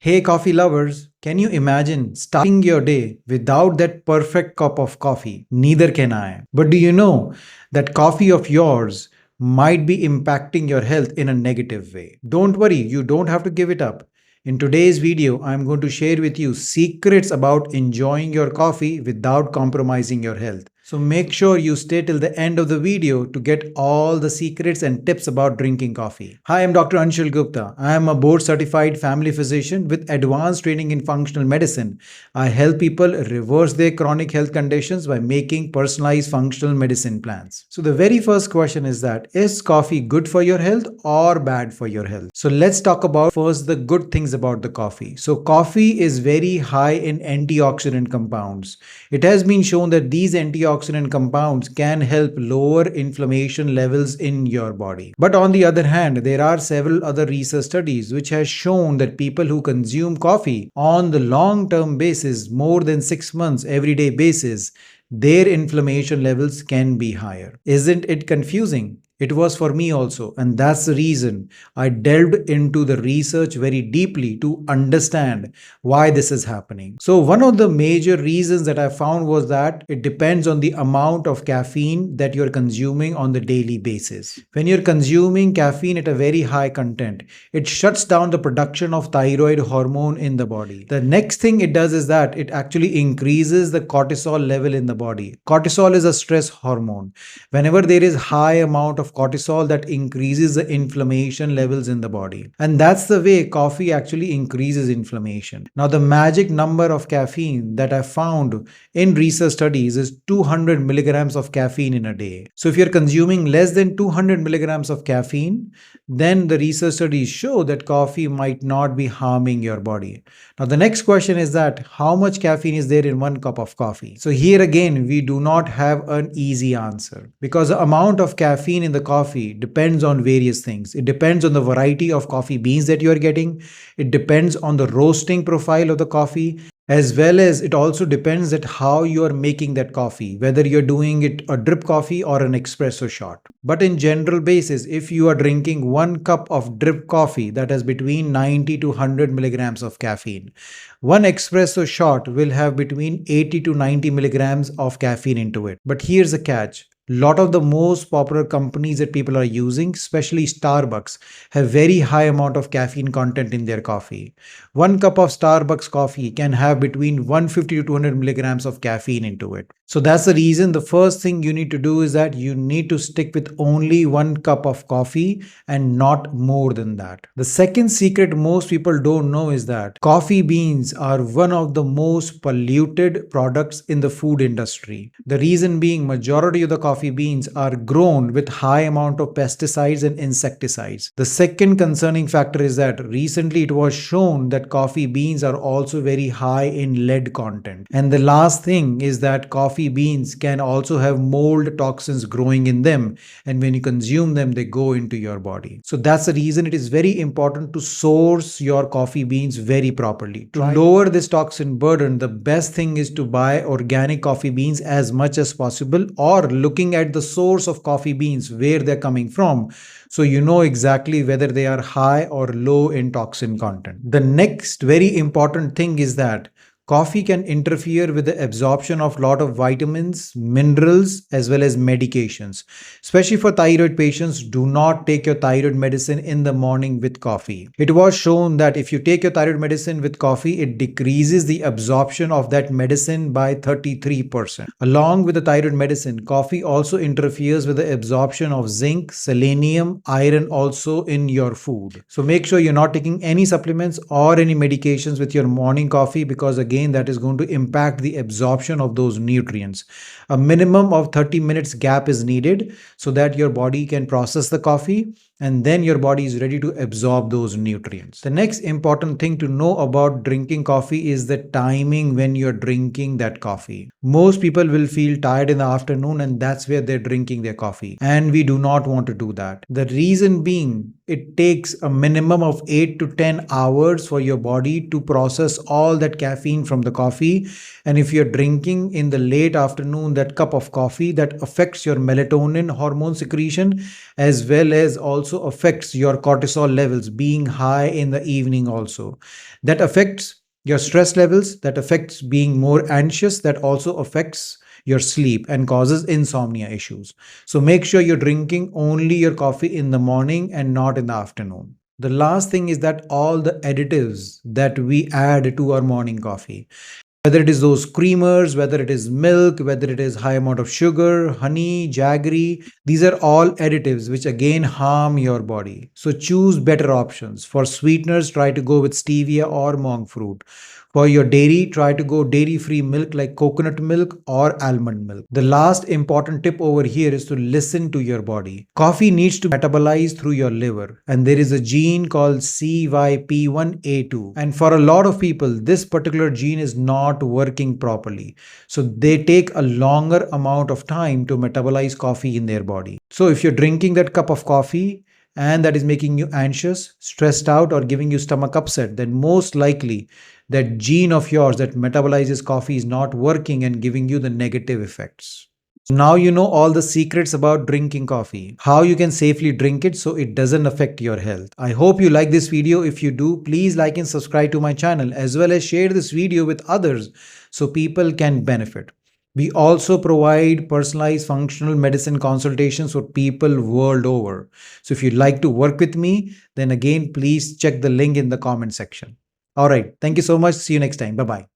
Hey, coffee lovers, can you imagine starting your day without that perfect cup of coffee? Neither can I. But do you know that coffee of yours might be impacting your health in a negative way? Don't worry, you don't have to give it up. In today's video, I'm going to share with you secrets about enjoying your coffee without compromising your health. So make sure you stay till the end of the video to get all the secrets and tips about drinking coffee. Hi, I'm Dr. Anshul Gupta. I am a board certified family physician with advanced training in functional medicine. I help people reverse their chronic health conditions by making personalized functional medicine plans. So the very first question is that is coffee good for your health or bad for your health? So let's talk about first the good things about the coffee. So coffee is very high in antioxidant compounds. It has been shown that these antioxidant compounds can help lower inflammation levels in your body. But on the other hand, there are several other research studies which has shown that people who consume coffee on the long term basis, more than 6 months everyday basis, their inflammation levels can be higher. Isn't it confusing? It was for me also, and that's the reason I delved into the research very deeply to understand why this is happening. So, one of the major reasons that I found was that it depends on the amount of caffeine that you're consuming on the daily basis. When you're consuming caffeine at a very high content, it shuts down the production of thyroid hormone in the body. The next thing it does is that it actually increases the cortisol level in the body. Cortisol is a stress hormone. Whenever there is high amount of cortisol, that increases the inflammation levels in the body, and that's the way coffee actually increases inflammation. Now the magic number of caffeine that I found in research studies is 200 milligrams of caffeine in a day. So if you're consuming less than 200 milligrams of caffeine, then the research studies show that coffee might not be harming your body. Now the next question is that how much caffeine is there in one cup of coffee? So here again we do not have an easy answer, because the amount of caffeine in the coffee depends on various things. It depends on the variety of coffee beans that you are getting. It depends on the roasting profile of the coffee, as well as it also depends at how you are making that coffee, whether you're doing it a drip coffee or an espresso shot. But in general basis, if you are drinking 1 cup of drip coffee, that has between 90 to 100 milligrams of caffeine, one espresso shot will have between 80 to 90 milligrams of caffeine into it. But here's the catch. Lot of the most popular companies that people are using, especially Starbucks, have very high amount of caffeine content in their coffee. 1 cup of Starbucks coffee can have between 150 to 200 milligrams of caffeine into it. So that's the reason the first thing you need to do is that you need to stick with only 1 cup of coffee and not more than that. The second secret most people don't know is that coffee beans are one of the most polluted products in the food industry. The reason being majority of the coffee beans are grown with high amount of pesticides and insecticides. The second concerning factor is that recently it was shown that coffee beans are also very high in lead content. And the last thing is that coffee beans can also have mold toxins growing in them, and when you consume them they go into your body. So that's the reason it is very important to source your coffee beans very properly. To lower this toxin burden, the best thing is to buy organic coffee beans as much as possible, or looking at the source of coffee beans, where they're coming from, so you know exactly whether they are high or low in toxin content. The next very important thing is that coffee can interfere with the absorption of a lot of vitamins, minerals, as well as medications. Especially for thyroid patients, do not take your thyroid medicine in the morning with coffee. It was shown that if you take your thyroid medicine with coffee, it decreases the absorption of that medicine by 33%. Along with the thyroid medicine, coffee also interferes with the absorption of zinc, selenium, iron also in your food. So make sure you're not taking any supplements or any medications with your morning coffee, because again, that is going to impact the absorption of those nutrients. A minimum of 30 minutes gap is needed so that your body can process the coffee, and then your body is ready to absorb those nutrients. The next important thing to know about drinking coffee is the timing when you're drinking that coffee. Most people will feel tired in the afternoon, and that's where they're drinking their coffee, and we do not want to do that. The reason being it takes a minimum of 8 to 10 hours for your body to process all that caffeine from the coffee. And if you're drinking in the late afternoon that cup of coffee, that affects your melatonin hormone secretion, as well as also affects your cortisol levels being high in the evening also. That affects your stress levels, that affects being more anxious, that also affects your sleep and causes insomnia issues. So make sure you're drinking only your coffee in the morning and not in the afternoon. The last thing is that all the additives that we add to our morning coffee, whether it is those creamers, whether it is milk, whether it is high amount of sugar, honey, jaggery, these are all additives which again harm your body. So choose better options. For sweeteners, try to go with stevia or monk fruit. For your dairy, try to go dairy free milk like coconut milk or almond milk. The last important tip over here is to listen to your body. Coffee needs to metabolize through your liver, and there is a gene called CYP1A2. And for a lot of people, this particular gene is not working properly. So they take a longer amount of time to metabolize coffee in their body. So if you're drinking that cup of coffee, and that is making you anxious, stressed out, or giving you stomach upset, then most likely that gene of yours that metabolizes coffee is not working and giving you the negative effects. Now you know all the secrets about drinking coffee, how you can safely drink it so it doesn't affect your health. I hope you like this video. If you do, please like and subscribe to my channel, as well as share this video with others so people can benefit. We also provide personalized functional medicine consultations for people world over. So if you'd like to work with me, then again, please check the link in the comment section. All right. Thank you so much. See you next time. Bye bye.